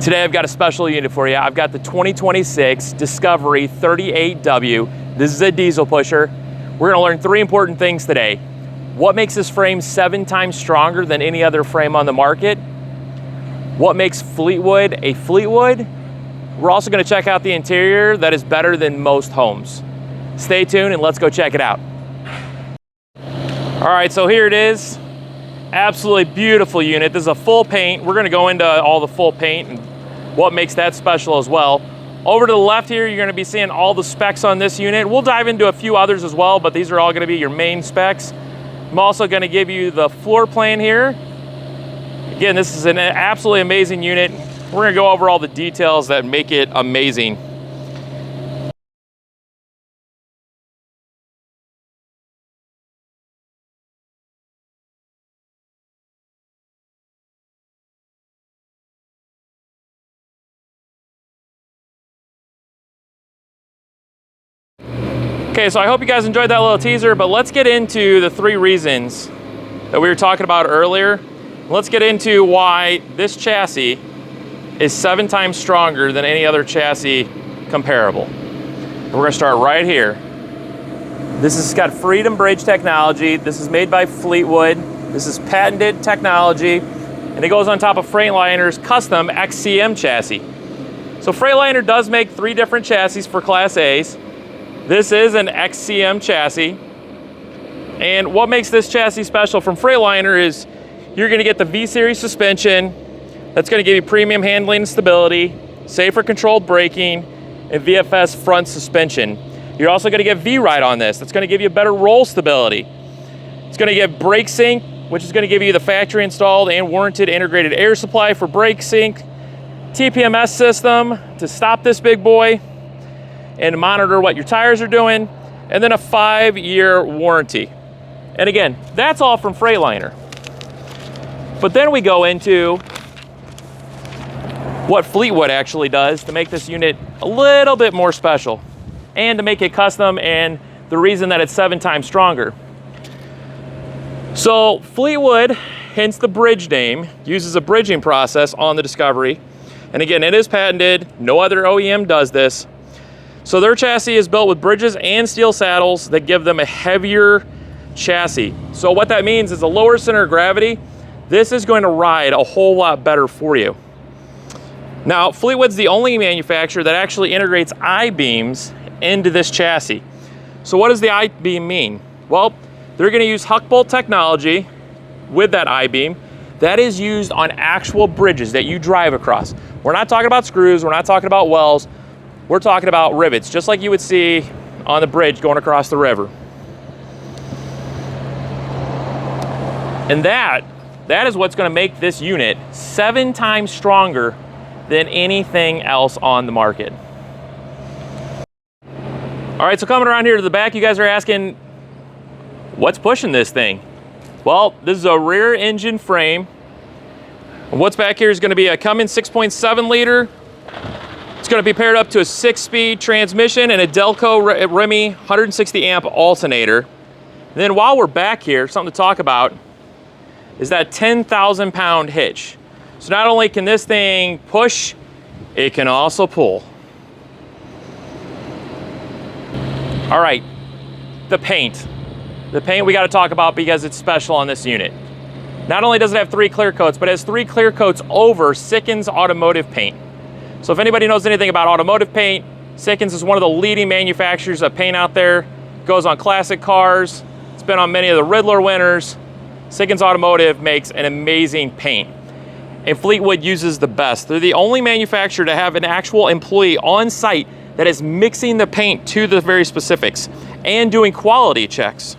Today I've got a special unit for you. I've got the 2026 Discovery 38W. This is a diesel pusher. We're gonna learn three important things today. What makes this frame 7 times stronger than any other frame on the market? What makes Fleetwood a Fleetwood? We're also gonna check out the interior that is better than most homes. Stay tuned and let's go check it out. All right, so here it is. Absolutely beautiful unit. This is a full paint. We're gonna go into all the full paint and what makes that special as well. Over to the left here, you're gonna be seeing all the specs on this unit. We'll dive into a few others as well, but these are all gonna be your main specs. I'm also gonna give you the floor plan here. Again, this is an absolutely amazing unit. We're gonna go over all the details that make it amazing. Okay, so I hope you guys enjoyed that little teaser, but let's get into the 3 reasons that we were talking about earlier. Let's get into why this chassis is 7 times stronger than any other chassis comparable. And we're gonna start right here. This has got Freedom Bridge technology. This is made by Fleetwood. This is patented technology, and it goes on top of Freightliner's custom XCM chassis. So Freightliner does make 3 different chassis for Class A's. This is an XCM chassis. And what makes this chassis special from Freightliner is you're gonna get the V-Series suspension. That's gonna give you premium handling and stability, safer controlled braking, and VFS front suspension. You're also gonna get V-Ride on this. That's gonna give you better roll stability. It's gonna give brake sync, which is gonna give you the factory installed and warranted integrated air supply for brake sync, TPMS system to stop this big boy, and monitor what your tires are doing, and then a 5-year warranty. And again, that's all from Freightliner. But then we go into what Fleetwood actually does to make this unit a little bit more special and to make it custom, and the reason that it's 7 times stronger. So Fleetwood, hence the bridge name, uses a bridging process on the Discovery. And again, it is patented. No other OEM does this. So their chassis is built with bridges and steel saddles that give them a heavier chassis. So what that means is a lower center of gravity. This is going to ride a whole lot better for you. Now, Fleetwood's the only manufacturer that actually integrates I-beams into this chassis. So what does the I-beam mean? Well, they're gonna use huck bolt technology with that I-beam that is used on actual bridges that you drive across. We're not talking about screws, we're not talking about wells, we're talking about rivets, just like you would see on the bridge going across the river. And that is what's gonna make this unit 7 times stronger than anything else on the market. All right, so coming around here to the back, you guys are asking, what's pushing this thing? Well, this is a rear engine frame. What's back here is gonna be a Cummins 6.7 liter. It's gonna be paired up to a 6-speed transmission and a Delco Remy 160 amp alternator. And then while we're back here, something to talk about is that 10,000 pound hitch. So not only can this thing push, it can also pull. All right, the paint. The paint we gotta talk about because it's special on this unit. Not only does it have 3 clear coats, but it has 3 clear coats over Sikkens automotive paint. So if anybody knows anything about automotive paint, Sikkens is one of the leading manufacturers of paint out there. It goes on classic cars. It's been on many of the Riddler winners. Sikkens Automotive makes an amazing paint. And Fleetwood uses the best. They're the only manufacturer to have an actual employee on site that is mixing the paint to the very specifics and doing quality checks.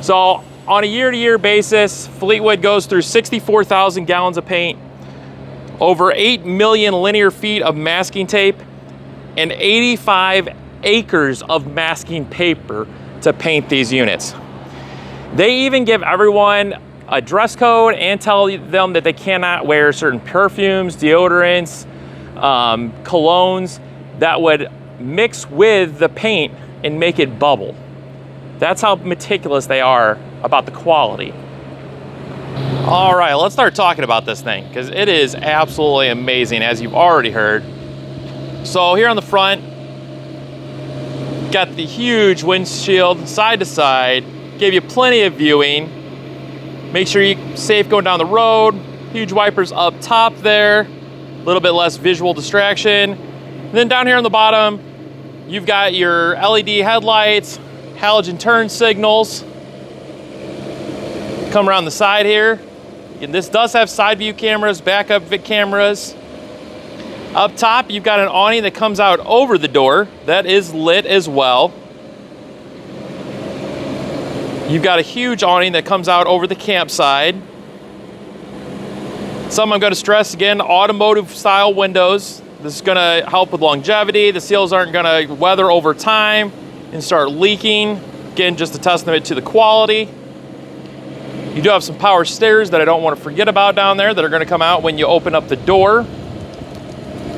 So on a year-to-year basis, Fleetwood goes through 64,000 gallons of paint, over 8 million linear feet of masking tape, and 85 acres of masking paper to paint these units. They even give everyone a dress code and tell them that they cannot wear certain perfumes, deodorants, colognes that would mix with the paint and make it bubble. That's how meticulous they are about the quality. All right, let's start talking about this thing because it is absolutely amazing, as you've already heard. So here on the front, got the huge windshield side to side, gave you plenty of viewing. Make sure you're safe going down the road. Huge wipers up top there, a little bit less visual distraction. And then down here on the bottom, you've got your LED headlights, halogen turn signals. Come around the side here. And this does have side view cameras, backup cameras. Up top, you've got an awning that comes out over the door. That is lit as well. You've got a huge awning that comes out over the campsite. Some I'm going to stress again, automotive style windows. This is going to help with longevity. The seals aren't going to weather over time and start leaking. Again, just a testament to the quality. You do have some power stairs that I don't want to forget about down there that are going to come out when you open up the door.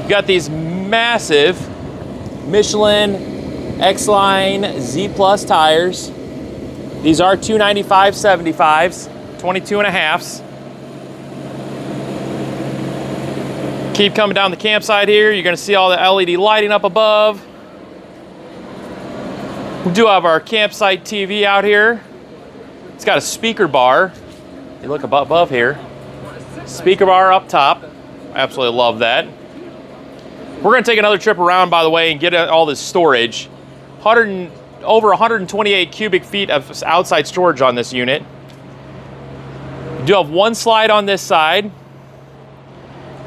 You got these massive Michelin X-Line Z Plus tires. These are 295/75s, 22.5s. Keep coming down the campsite here. You're going to see all the LED lighting up above. We do have our campsite TV out here. It's got a speaker bar. You look above here. Speaker bar up top. Absolutely love that. We're going to take another trip around, by the way, and get all this storage. Over 128 cubic feet of outside storage on this unit. You do have one slide on this side.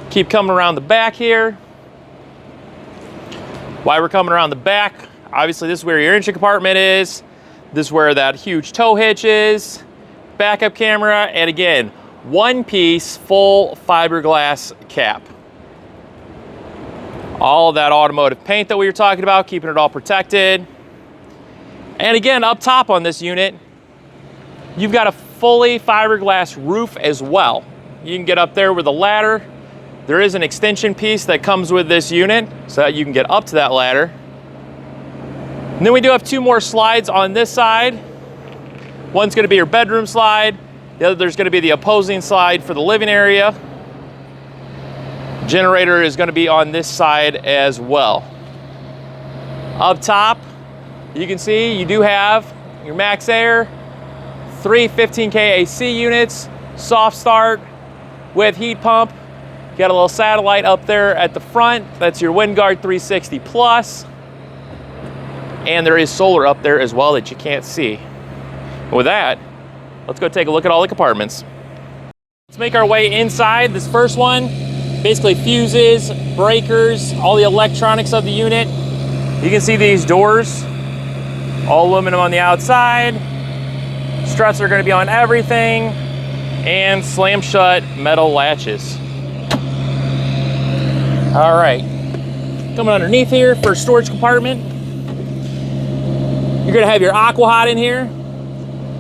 Keep coming around the back here. While we're coming around the back, obviously this is where your engine compartment is. This is where that huge tow hitch is. Backup camera, and again, one piece full fiberglass cap. All of that automotive paint that we were talking about, keeping it all protected. And again, up top on this unit, you've got a fully fiberglass roof as well. You can get up there with a ladder. There is an extension piece that comes with this unit so that you can get up to that ladder. And then we do have two more slides on this side. One's going to be your bedroom slide. The other, there's going to be the opposing slide for the living area. Generator is going to be on this side as well. Up top, you can see you do have your max air, 3 15K AC units, soft start with heat pump. Got a little satellite up there at the front. That's your WindGuard 360 Plus. And there is solar up there as well that you can't see. And with that, let's go take a look at all the compartments. Let's make our way inside. This first one, basically fuses, breakers, all the electronics of the unit. You can see these doors, all aluminum on the outside. Struts are going to be on everything, and slam shut metal latches. All right, coming underneath here for storage compartment. You're gonna have your aqua hot in here.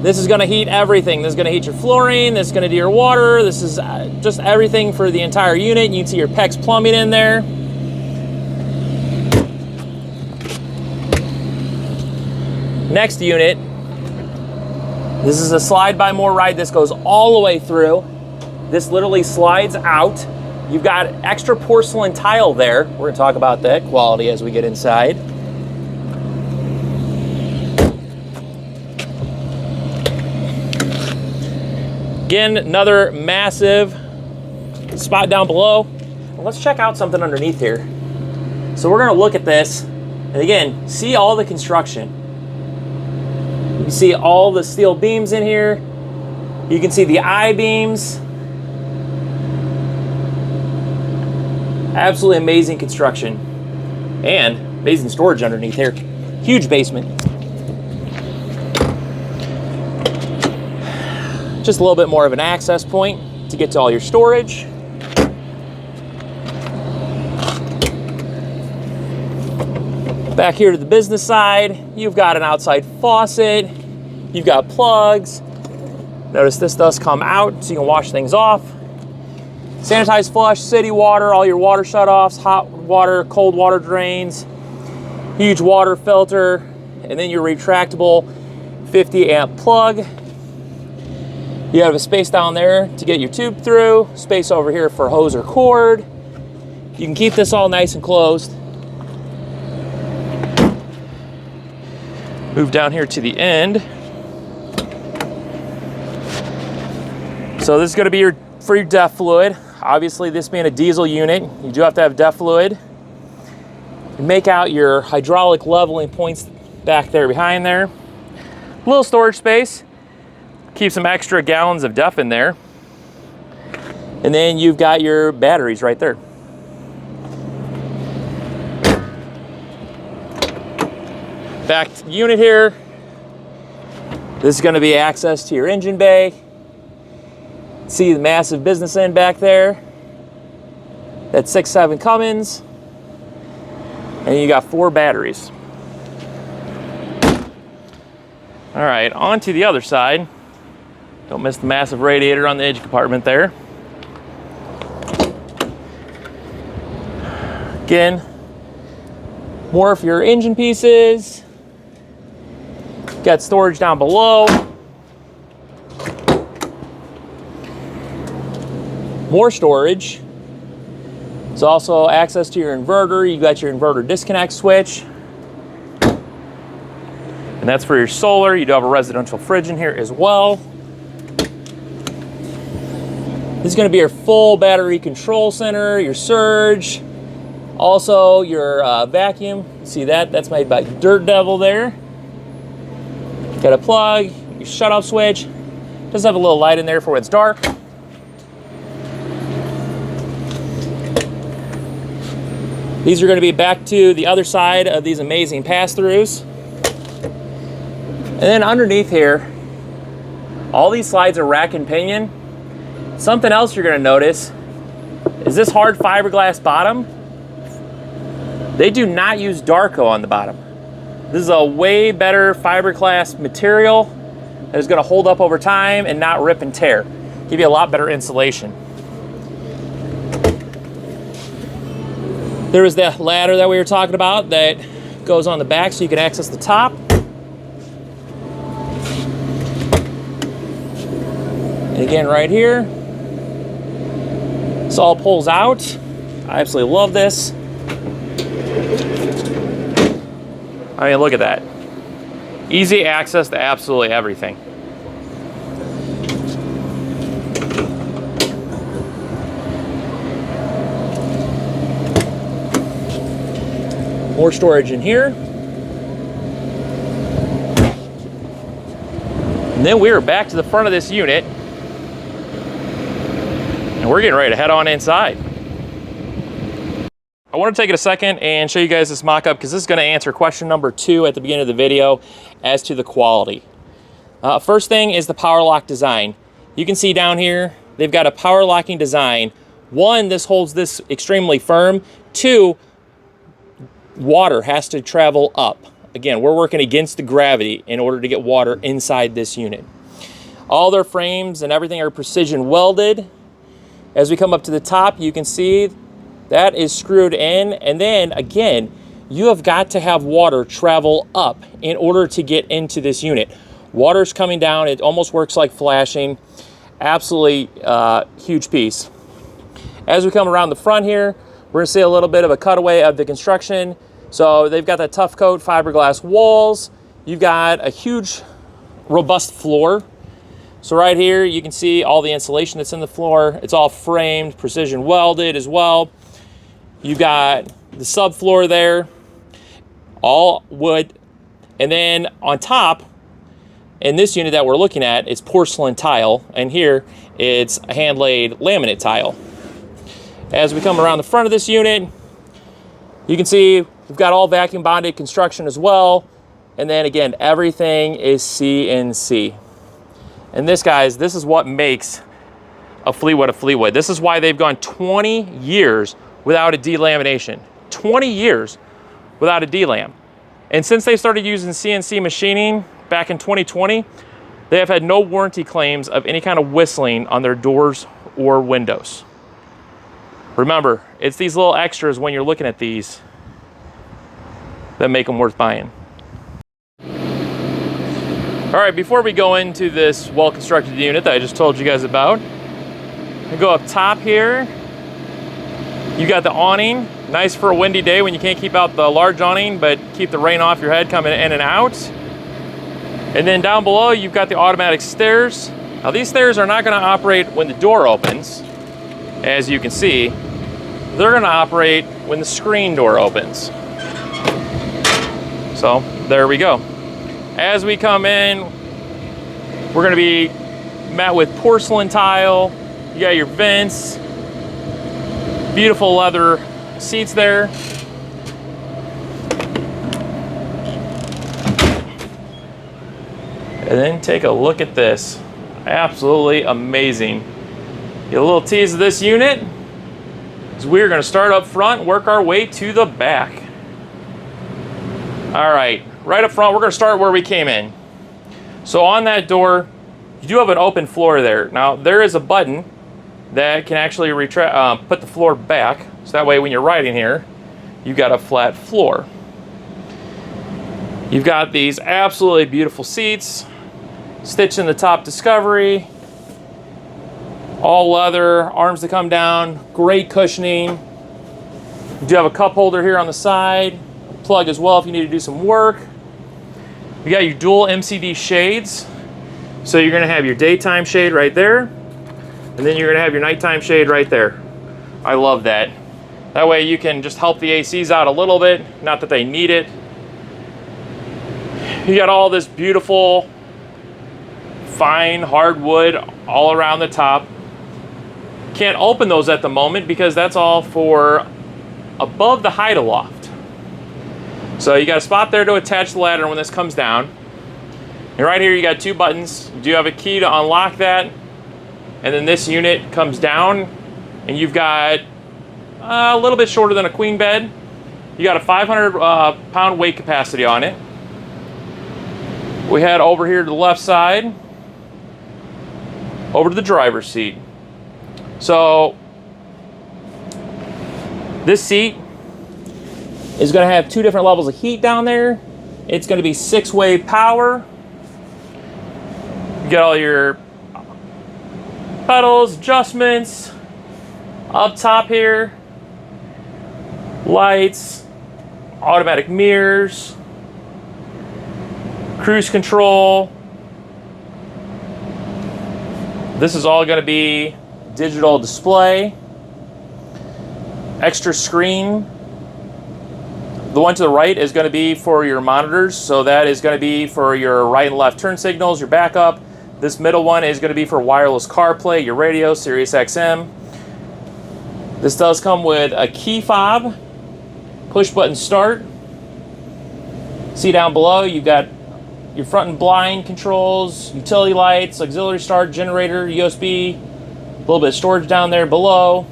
This is gonna heat everything. This is gonna heat your flooring. This is gonna do your water. This is just everything for the entire unit. You can see your PEX plumbing in there. Next unit, this is a slide by more ride. This goes all the way through. This literally slides out. You've got extra porcelain tile there. We're gonna talk about that quality as we get inside. Again, another massive spot down below. Well, let's check out something underneath here. So we're gonna look at this, and again, see all the construction. You can see all the steel beams in here. You can see the I-beams. Absolutely amazing construction. And amazing storage underneath here. Huge basement. Just a little bit more of an access point to get to all your storage. Back here to the business side, you've got an outside faucet. You've got plugs. Notice this does come out so you can wash things off. Sanitized flush, city water, all your water shutoffs, hot water, cold water drains, huge water filter, and then your retractable 50 amp plug. You have a space down there to get your tube through, space over here for hose or cord. You can keep this all nice and closed. Move down here to the end. So this is going to be for your DEF fluid. Obviously, this being a diesel unit, you do have to have DEF fluid. Make out your hydraulic leveling points back there behind there. A little storage space. Keep some extra gallons of DEF in there. And then you've got your batteries right there. Back to the unit here. This is going to be access to your engine bay. See the massive business end back there. That's 6.7 Cummins. And you got 4 batteries. All right, on to the other side. Don't miss the massive radiator on the edge compartment there. Again, more for your engine pieces. Got storage down below. More storage. There's also access to your inverter. You got your inverter disconnect switch. And that's for your solar. You do have a residential fridge in here as well. This is going to be your full battery control center, your surge, also your vacuum. See that? That's made by Dirt Devil there. Got a plug, your shut-off switch. Does have a little light in there for when it's dark. These are going to be back to the other side of these amazing pass-throughs. And then underneath here, all these slides are rack and pinion. Something else you're going to notice is this hard fiberglass bottom. They do not use Darko on the bottom. This is a way better fiberglass material that is going to hold up over time and not rip and tear. Give you a lot better insulation. There was the ladder that we were talking about that goes on the back so you can access the top. And again, right here, this all pulls out. I absolutely love this. I mean, look at that. Easy access to absolutely everything. More storage in here. And then we are back to the front of this unit. And we're getting ready to head on inside. I want to take it a second and show you guys this mock-up because this is going to answer question number 2 at the beginning of the video as to the quality. First thing is the power lock design. You can see down here, they've got a power locking design. 1, this holds this extremely firm. 2, water has to travel up. Again, we're working against the gravity in order to get water inside this unit. All their frames and everything are precision welded. As we come up to the top, you can see that is screwed in. And then again, you have got to have water travel up in order to get into this unit. Water's coming down. It almost works like flashing. Absolutely huge piece. As we come around the front here, we're gonna see a little bit of a cutaway of the construction. So they've got that tough coat fiberglass walls. You've got a huge, robust floor. So right here, you can see all the insulation that's in the floor. It's all framed, precision welded as well. You've got the subfloor there, all wood. And then on top, in this unit that we're looking at, it's porcelain tile. And here, it's a hand-laid laminate tile. As we come around the front of this unit, you can see we've got all vacuum bonded construction as well. And then again, everything is CNC. And this, guys, this is what makes a Fleetwood a Fleetwood. This is why they've gone 20 years without a delamination. 20 years without a delam. And since they started using CNC machining back in 2020, they have had no warranty claims of any kind of whistling on their doors or windows. Remember, it's these little extras when you're looking at these that make them worth buying. All right, before we go into this well-constructed unit that I just told you guys about, I go up top here. You got the awning, nice for a windy day when you can't keep out the large awning, but keep the rain off your head coming in and out. And then down below, you've got the automatic stairs. Now these stairs are not gonna operate when the door opens, as you can see. They're gonna operate when the screen door opens. So there we go. As we come in, we're gonna be met with porcelain tile. You got your vents, beautiful leather seats there. And then take a look at this. Absolutely amazing. Get a little tease of this unit. So we're gonna start up front and work our way to the back. All right. Right up front, we're gonna start where we came in. So on that door, you do have an open floor there. Now, there is a button that can actually put the floor back, so that way when you're riding here, you've got a flat floor. You've got these absolutely beautiful seats, stitched in the top Discovery, all leather, arms that come down, great cushioning. You do have a cup holder here on the side, plug as well if you need to do some work. You got your dual MCD shades. So you're gonna have your daytime shade right there, and then you're gonna have your nighttime shade right there. I love that. That way you can just help the ACs out a little bit, not that they need it. You got all this beautiful, fine hardwood all around the top. Can't open those at the moment because that's all for above the hide aloft. So you got a spot there to attach the ladder when this comes down. And right here you got two buttons. You do have a key to unlock that. And then this unit comes down and you've got a little bit shorter than a queen bed. You got a 500 pound weight capacity on it. We head over here to the left side, over to the driver's seat. So this seat is going to have two different levels of heat down there. It's going to be 6-way power. You got all your pedals, adjustments. Up top here, lights, automatic mirrors, cruise control. This is all going to be digital display. Extra screen. The one to the right is going to be for your monitors, so that is going to be for your right and left turn signals, your backup. This middle one is going to be for wireless CarPlay, your radio, Sirius XM. This does come with a key fob, push button start. See down below, you've got your front and blind controls, utility lights, auxiliary start, generator, USB, a little bit of storage down there below,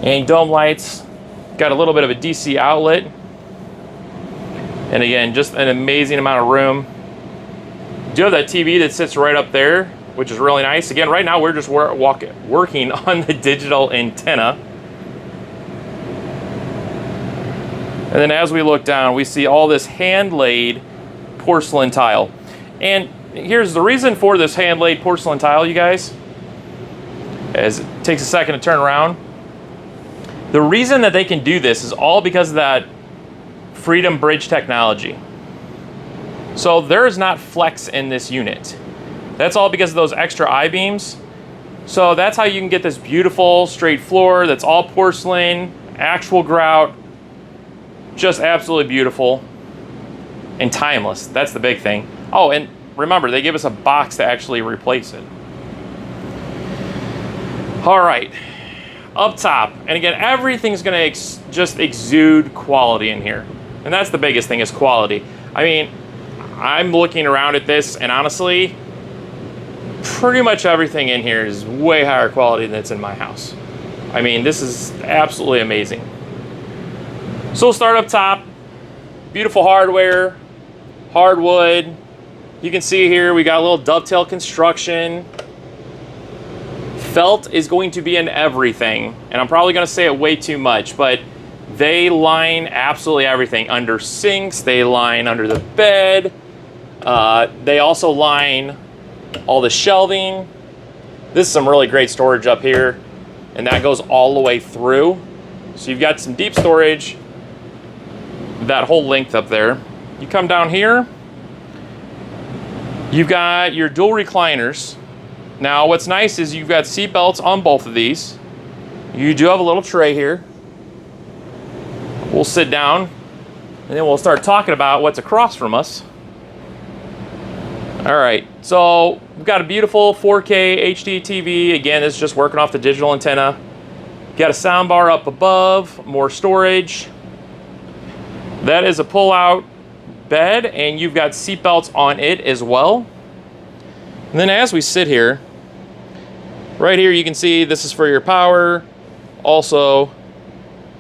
and dome lights. Got a little bit of a DC outlet. And again, just an amazing amount of room. You do have that TV that sits right up there, which is really nice. Again, right now we're just working on the digital antenna. And then as we look down, we see all this hand-laid porcelain tile. And here's the reason for this hand-laid porcelain tile, you guys, as it takes a second to turn around. The reason that they can do this is all because of that Freedom Bridge technology. So there is not flex in this unit. That's all because of those extra I-beams. So that's how you can get this beautiful straight floor that's all porcelain, actual grout, just absolutely beautiful and timeless. That's the big thing. Oh, and remember, they give us a box to actually replace it. All right. Up top, and again, everything's gonna just exude quality in here. And that's the biggest thing, is quality. I mean, I'm looking around at this, and honestly, pretty much everything in here is way higher quality than it's in my house. I mean, this is absolutely amazing. So we'll start up top. Beautiful hardware, hardwood. You can see here, we got a little dovetail construction. Felt is going to be in everything, and I'm probably going to say it way too much, but they line absolutely everything. Under sinks, they line under the bed, They also line all the shelving. This is some really great storage up here, and that goes all the way through. So you've got some deep storage, that whole length up there. You come down here, you've got your dual recliners. Now what's nice is you've got seat belts on both of these. You do have a little tray here. We'll sit down and then we'll start talking about what's across from us. All right, so we've got a beautiful 4K HD TV. Again, this is just working off the digital antenna. Got a sound bar up above, more storage. That is a pull-out bed, and you've got seat belts on it as well. And then as we sit here, right here you can see this is for your power, also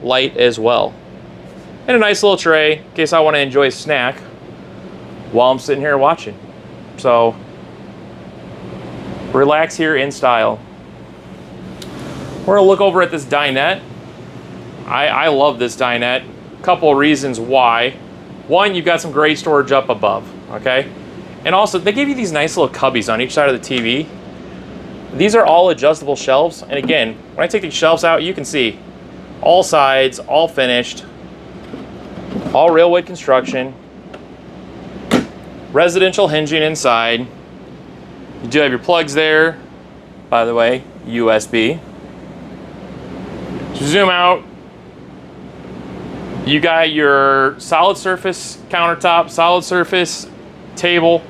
light as well. And a nice little tray in case I want to enjoy a snack while I'm sitting here watching. So relax here in style. We're gonna look over at this dinette. I love this dinette. Couple of reasons why. One, you've got some great storage up above, okay? And also, they give you these nice little cubbies on each side of the TV. These are all adjustable shelves. And again, when I take these shelves out, you can see all sides, all finished, all real wood construction, residential hinging inside. You do have your plugs there, by the way, USB. Zoom out, you got your solid surface countertop, solid surface table.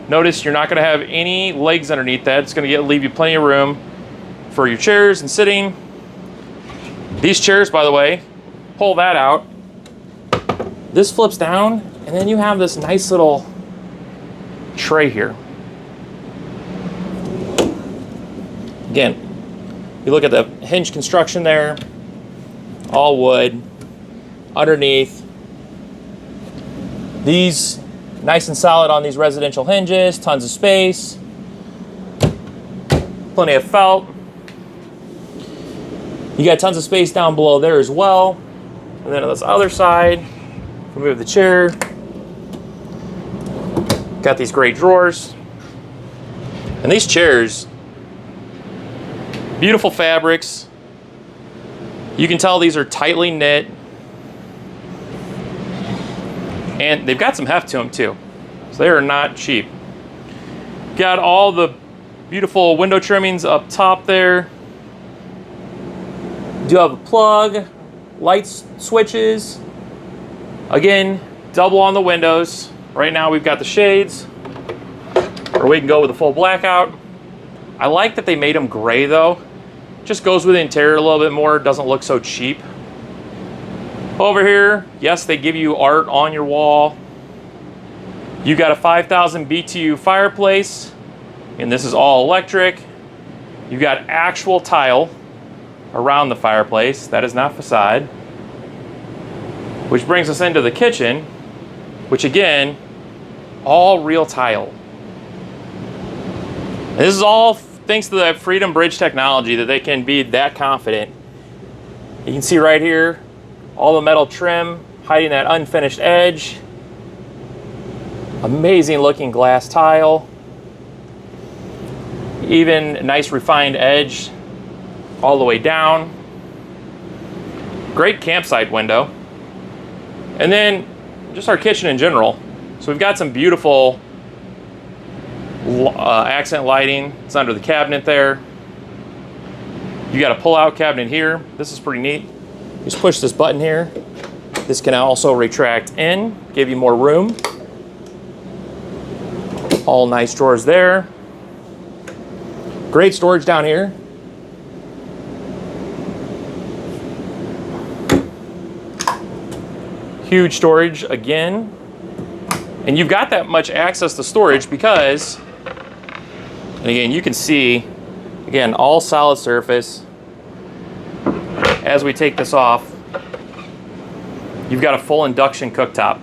Notice you're not going to have any legs underneath that. It's going to leave you plenty of room for your chairs and sitting. These chairs, by the way, pull that out. This flips down, and then you have this nice little tray here. Again, you look at the hinge construction there. All wood. Underneath, these nice and solid on these residential hinges, tons of space, plenty of felt. You got tons of space down below there as well. And then on this other side, remove the chair. Got these great drawers. And these chairs, beautiful fabrics. You can tell these are tightly knit. And they've got some heft to them too. So they are not cheap. Got all the beautiful window trimmings up top there. Do have a plug, light switches. Again, double on the windows. Right now we've got the shades, or we can go with a full blackout. I like that they made them gray though. Just goes with the interior a little bit more, doesn't look so cheap. Over here, yes, they give you art on your wall. You got a 5,000 BTU fireplace, and this is all electric. You got actual tile around the fireplace. That is not facade. Which brings us into the kitchen, which again, all real tile. And this is all thanks to the Freedom Bridge technology that they can be that confident. You can see right here, all the metal trim hiding that unfinished edge. Amazing looking glass tile. Even nice refined edge all the way down. Great campsite window. And then just our kitchen in general. So we've got some beautiful accent lighting. It's under the cabinet there. You got a pull-out cabinet here. This is pretty neat. Just push this button here. This can also retract in, give you more room. All nice drawers there. Great storage down here. Huge storage again. And you've got that much access to storage because, and again, you can see, again, all solid surface. As we take this off, you've got a full induction cooktop.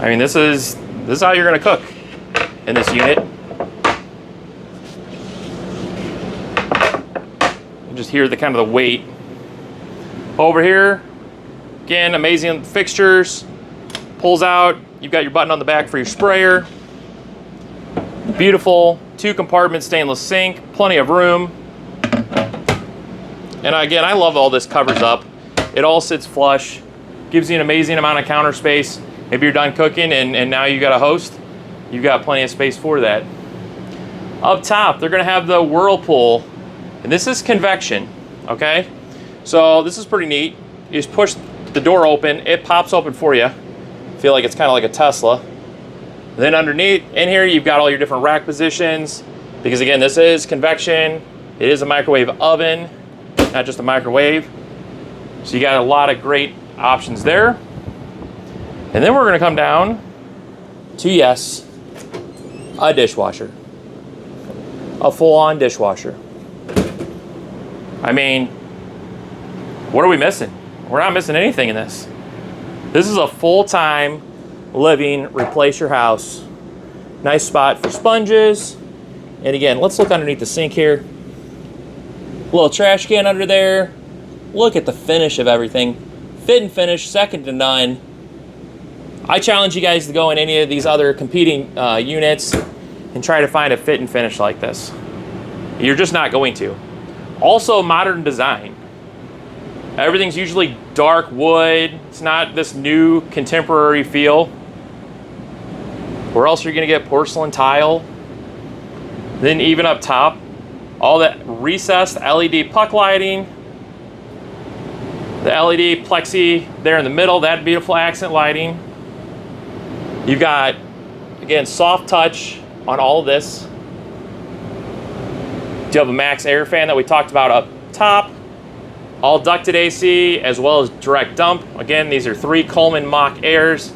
I mean, this is how you're gonna cook in this unit. You just hear the kind of the weight. Over here, again, amazing fixtures. Pulls out, You've got your button on the back for your sprayer. Beautiful 2-compartment stainless sink, plenty of room. And again, I love all this covers up. It all sits flush, gives you an amazing amount of counter space. Maybe you're done cooking and now you got a host. You've got plenty of space for that. Up top, they're gonna have the Whirlpool, and this is convection, okay? So this is pretty neat. You just push the door open, it pops open for you. Feel like it's kind of like a Tesla. Then underneath, in here, you've got all your different rack positions, because again, this is convection. It is a microwave oven, not just a microwave. So you got a lot of great options there. And then we're gonna come down to, yes, a dishwasher. A full-on dishwasher. I mean, what are we missing? We're not missing anything in this. This is a full-time living, replace your house. Nice spot for sponges. And again, let's look underneath the sink here. Little trash can under there. Look at the finish of everything. Fit and finish, second to none. I challenge you guys to go in any of these other competing units and try to find a fit and finish like this. You're just not going to. Also, modern design. Everything's usually dark wood. It's not this new contemporary feel. Where else are you gonna get porcelain tile? Then even up top, all that recessed LED puck lighting. The LED plexi there in the middle, that beautiful accent lighting. You've got, again, soft touch on all of this. You have a max air fan that we talked about up top. All ducted AC as well as direct dump. Again, these are 3 Coleman Mach Airs.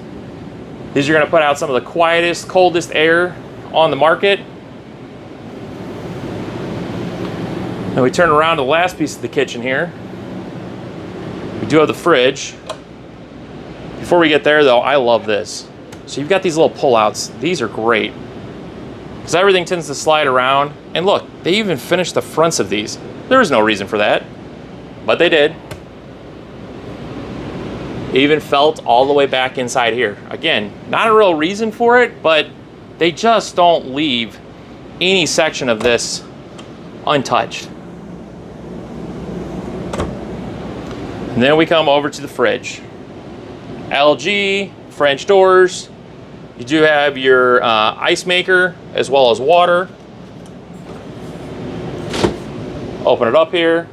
These are gonna put out some of the quietest, coldest air on the market. Now we turn around to the last piece of the kitchen here. We do have the fridge. Before we get there though, I love this. So you've got these little pull-outs. These are great, because everything tends to slide around. And look, they even finished the fronts of these. There was no reason for that, but they did. It even felt all the way back inside here. Again, not a real reason for it, but they just don't leave any section of this untouched. And then we come over to the fridge. LG, French doors. You do have your ice maker as well as water. Open it up here.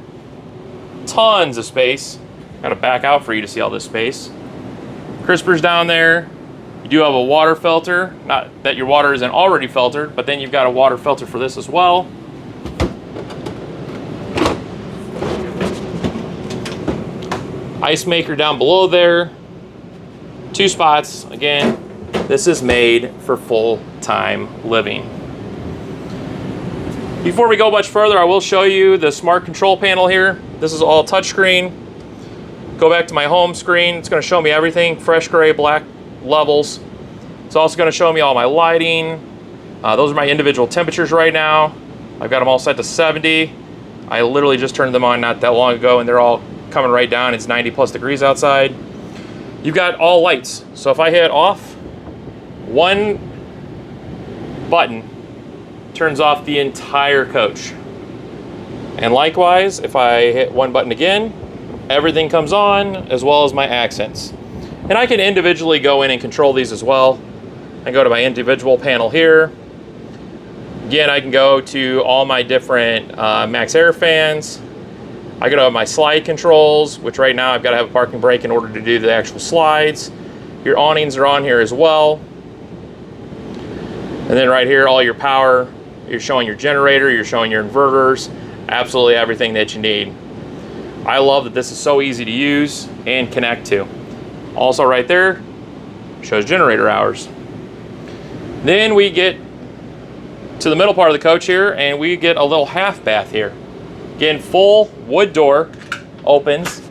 Tons of space. Gotta back out for you to see all this space. Crispers down there. You do have a water filter. Not that your water isn't already filtered, but then you've got a water filter for this as well. Ice maker down below there. 2 spots. Again, this is made for full-time living. Before we go much further, I will show you the smart control panel here. This is all touchscreen. Go back to my home screen. It's going to show me everything, fresh gray, black levels. It's also going to show me all my lighting. Those are my individual temperatures right now. I've got them all set to 70. I literally just turned them on not that long ago, and they're all coming right down. It's 90+ degrees outside. You've got all lights. So if I hit off, one button turns off the entire coach. And likewise, if I hit one button again, everything comes on, as well as my accents. And I can individually go in and control these as well. I go to my individual panel here. Again, I can go to all my different max air fans. I go to my slide controls, which right now I've got to have a parking brake in order to do the actual slides. Your awnings are on here as well. And then right here, all your power. You're showing your generator, you're showing your inverters, absolutely everything that you need. I love that this is so easy to use and connect to. Also right there, shows generator hours. Then we get to the middle part of the coach here, and we get a little half bath here. Again, full wood door, opens.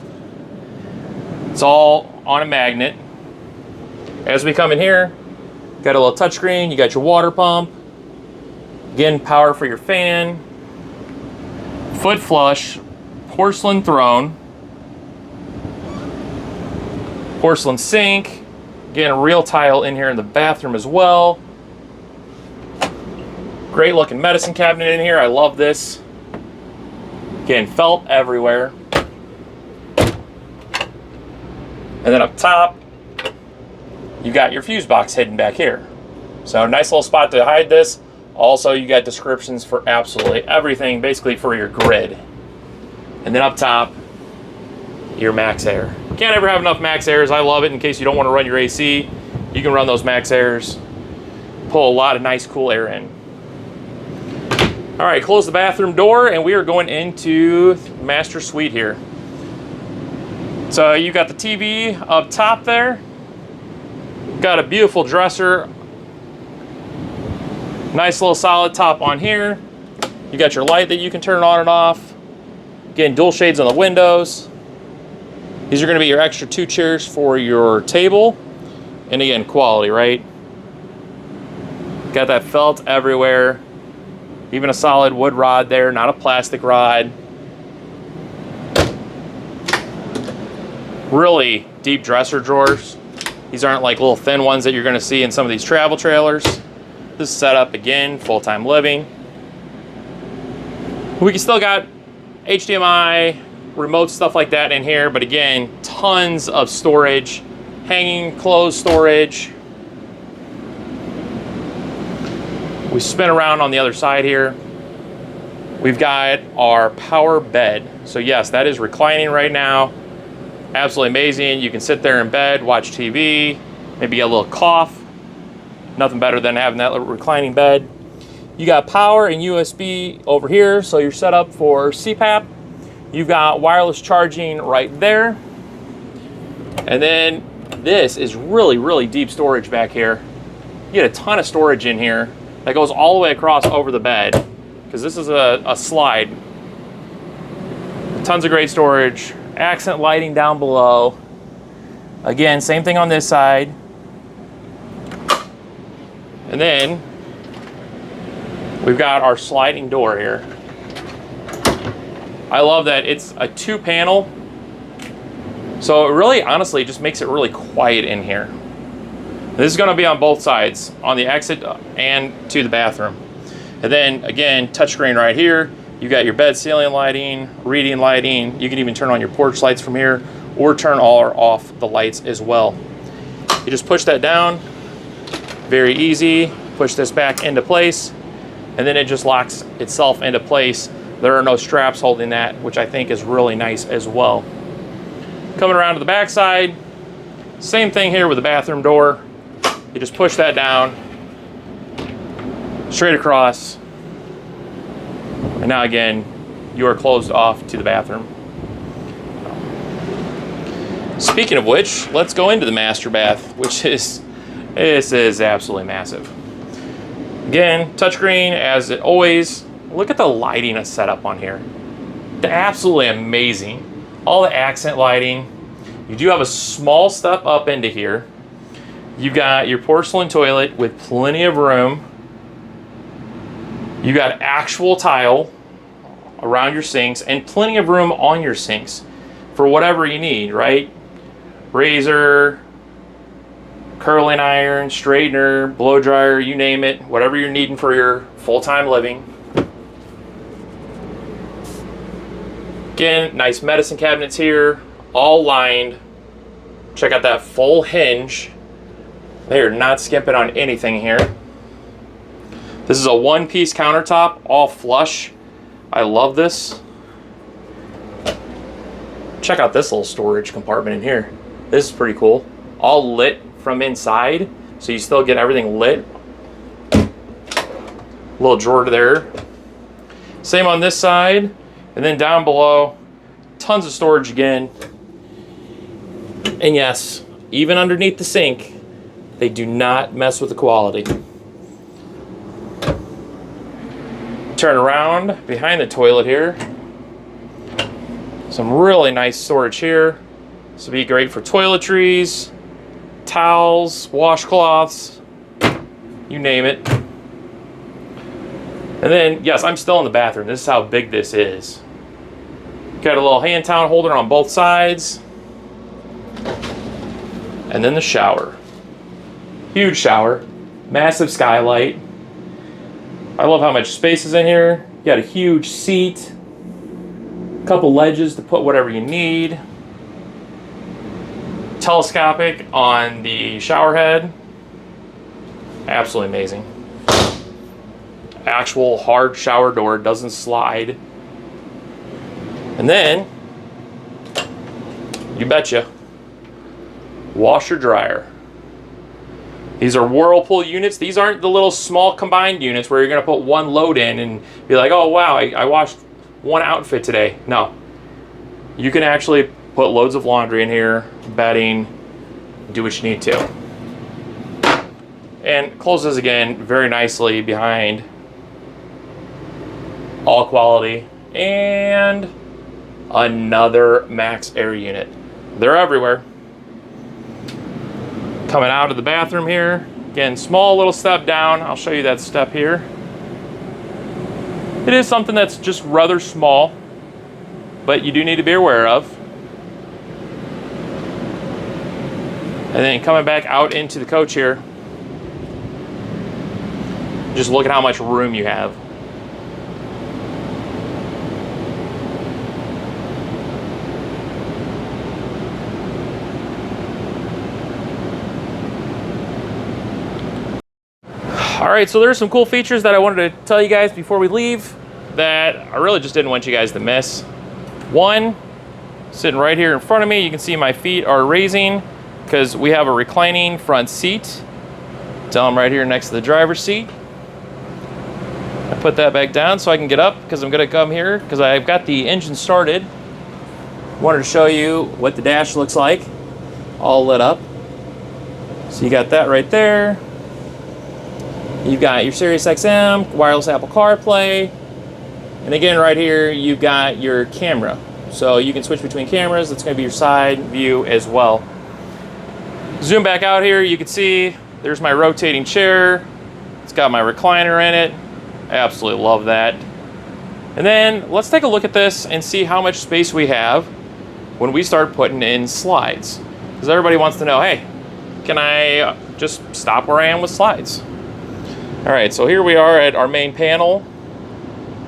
It's all on a magnet. As we come in here, got a little touchscreen, you got your water pump. Again, power for your fan. Foot flush, porcelain throne. Porcelain sink. Again, real tile in here in the bathroom as well. Great looking medicine cabinet in here. I love this. Again, felt everywhere. And then up top, you got your fuse box hidden back here. So nice little spot to hide this. Also, you got descriptions for absolutely everything, basically for your grid. And then up top, your max air. Can't ever have enough max airs. I love it. In case you don't want to run your AC, you can run those max airs. Pull a lot of nice cool air in. All right, close the bathroom door and we are going into master suite here. So you got the TV up top there. Got a beautiful dresser. Nice little solid top on here. You got your light that you can turn on and off. Again, dual shades on the windows. These are going to be your extra 2 chairs for your table. And again, quality, right? Got that felt everywhere. Even a solid wood rod there, not a plastic rod. Really deep dresser drawers. These aren't like little thin ones that you're going to see in some of these travel trailers. This is set up again, full-time living. We can still got HDMI, remote, stuff like that in here, but again, tons of storage, hanging clothes storage. We spin around on the other side here. We've got our power bed. So yes, that is reclining right now. Absolutely amazing. You can sit there in bed, watch TV, maybe get a little cough. Nothing better than having that little reclining bed. You got power and USB over here, so you're set up for CPAP. You've got wireless charging right there. And then this is really, really deep storage back here. You get a ton of storage in here that goes all the way across over the bed, because this is a slide. Tons of great storage. Accent lighting down below. Again, same thing on this side. And then we've got our sliding door here. I love that it's a 2-panel. So it really, honestly, just makes it really quiet in here. This is going to be on both sides, on the exit and to the bathroom. And then again, touchscreen right here. You got your bed ceiling lighting, reading lighting. You can even turn on your porch lights from here or turn all or off the lights as well. You just push that down, very easy. Push this back into place and then it just locks itself into place. There are no straps holding that, which I think is really nice as well. Coming around to the back side, same thing here with the bathroom door. You just push that down, straight across. And now again, you are closed off to the bathroom. Speaking of which, let's go into the master bath, which is, this is absolutely massive. Again, touchscreen as it always. Look at the lighting that's set up on here. Absolutely amazing. All the accent lighting. You do have a small step up into here. You've got your porcelain toilet with plenty of room. You got actual tile around your sinks and plenty of room on your sinks for whatever you need, right? Razor, curling iron, straightener, blow dryer, you name it, whatever you're needing for your full-time living. Again, nice medicine cabinets here, all lined. Check out that full hinge. They are not skimping on anything here. This is a one-piece countertop, all flush. I love this. Check out this little storage compartment in here. This is pretty cool. All lit from inside, so you still get everything lit. Little drawer there. Same on this side. And then down below, tons of storage again. And yes, even underneath the sink, they do not mess with the quality. Turn around behind the toilet here. Some really nice storage here. This will be great for toiletries, towels, washcloths, you name it. And then, yes, I'm still in the bathroom. This is how big this is. Got a little hand towel holder on both sides. And then the shower. Huge shower, massive skylight. I love how much space is in here. You got a huge seat, a couple ledges to put whatever you need. Telescopic on the shower head. Absolutely amazing. Actual hard shower door, doesn't slide. And then, you betcha, washer dryer. These are Whirlpool units. These aren't the little small combined units where you're gonna put one load in and be like, oh wow, I washed one outfit today. No, you can actually put loads of laundry in here, bedding, do what you need to. And closes again very nicely behind. All quality. And another max air unit. They're everywhere. Coming out of the bathroom here. Again, small little step down. I'll show you that step here. It is something that's just rather small, but you do need to be aware of. And then coming back out into the coach here, just look at how much room you have. All right, so there's some cool features that I wanted to tell you guys before we leave that I really just didn't want you guys to miss. One, sitting right here in front of me, you can see my feet are raising because we have a reclining front seat. Tell them right here next to the driver's seat. I put that back down so I can get up because I'm gonna come here because I've got the engine started. Wanted to show you what the dash looks like, all lit up. So you got that right there. You've got your Sirius XM, wireless Apple CarPlay, and again right here you've got your camera. So you can switch between cameras. That's going to be your side view as well. Zoom back out here, you can see there's my rotating chair. It's got my recliner in it. I absolutely love that. And then let's take a look at this and see how much space we have when we start putting in slides. Because everybody wants to know, hey, can I just stop where I am with slides? All right, so here we are at our main panel.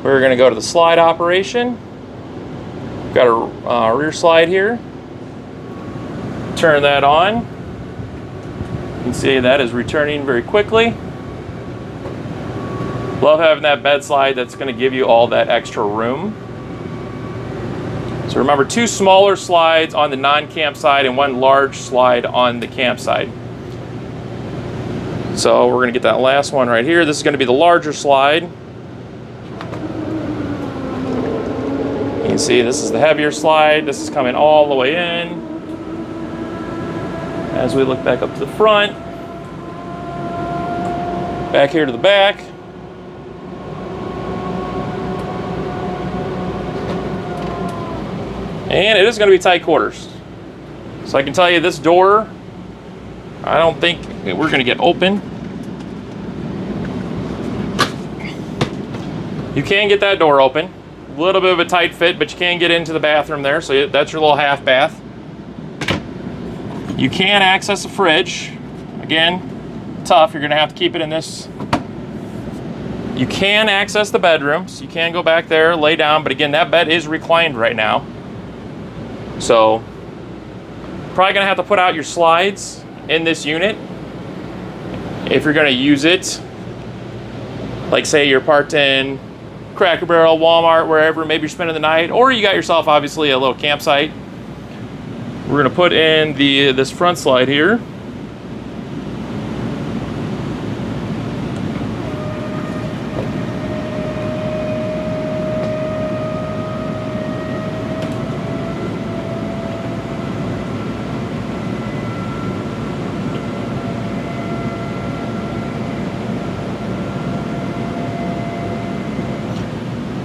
We're gonna go to the slide operation. Got a rear slide here. Turn that on. You can see that is returning very quickly. Love having that bed slide. That's gonna give you all that extra room. So remember, 2 smaller slides on the non-camp side and 1 large slide on the camp side. So we're gonna get that last one right here. This is gonna be the larger slide. You can see this is the heavier slide. This is coming all the way in. As we look back up to the front, back here to the back. And it is gonna be tight quarters. So I can tell you this door, I don't think we're gonna get open. You can get that door open. A little bit of a tight fit, but you can get into the bathroom there. So that's your little half bath. You can access the fridge. Again, tough, you're gonna have to keep it in this. You can access the bedroom, so you can go back there, lay down, but again, that bed is reclined right now. So, probably gonna have to put out your slides in this unit if you're gonna use it. Like say you're parked in Cracker Barrel, Walmart, wherever, maybe you're spending the night, or you got yourself obviously a little campsite. We're gonna put in this front slide here.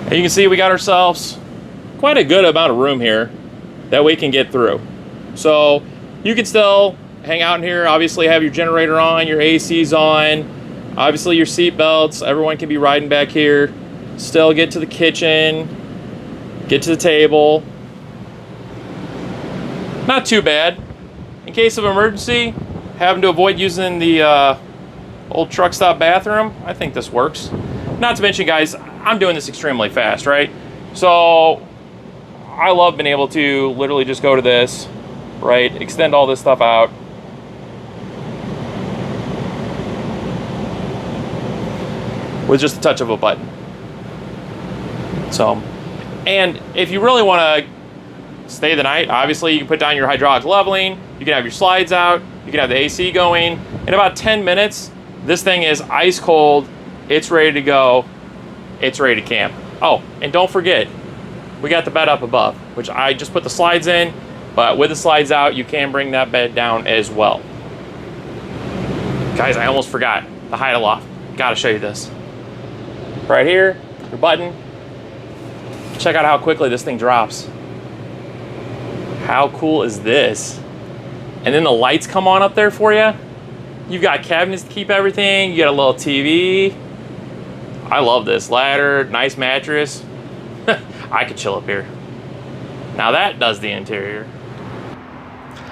And you can see we got ourselves quite a good amount of room here that we can get through. So you can still hang out in here, obviously have your generator on, your AC's on, obviously your seat belts, everyone can be riding back here, still get to the kitchen, get to the table. Not too bad. In case of emergency, having to avoid using the old truck stop bathroom, I think this works. Not to mention, guys, I'm doing this extremely fast, right? So I love being able to literally just go to this, right? Extend all this stuff out. With just a touch of a button. So, and if you really want to stay the night, obviously you can put down your hydraulic leveling, you can have your slides out, you can have the AC going. In about 10 minutes, this thing is ice cold, it's ready to go, it's ready to camp. Oh, and don't forget, we got the bed up above, which I just put the slides in, but with the slides out, you can bring that bed down as well. Guys, I almost forgot the height of loft. Gotta show you this. Right here, your button. Check out how quickly this thing drops. How cool is this? And then the lights come on up there for you. You've got cabinets to keep everything. You got a little TV. I love this. Ladder, nice mattress. I could chill up here. Now that does the interior.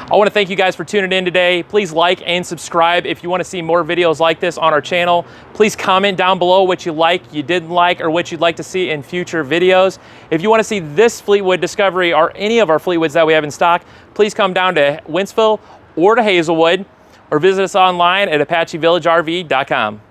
I want to thank you guys for tuning in today. Please like and subscribe if you want to see more videos like this on our channel. Please comment down below what you like, you didn't like, or what you'd like to see in future videos. If you want to see this Fleetwood Discovery or any of our Fleetwoods that we have in stock, please come down to Wentzville or to Hazelwood, or visit us online at ApacheVillageRV.com.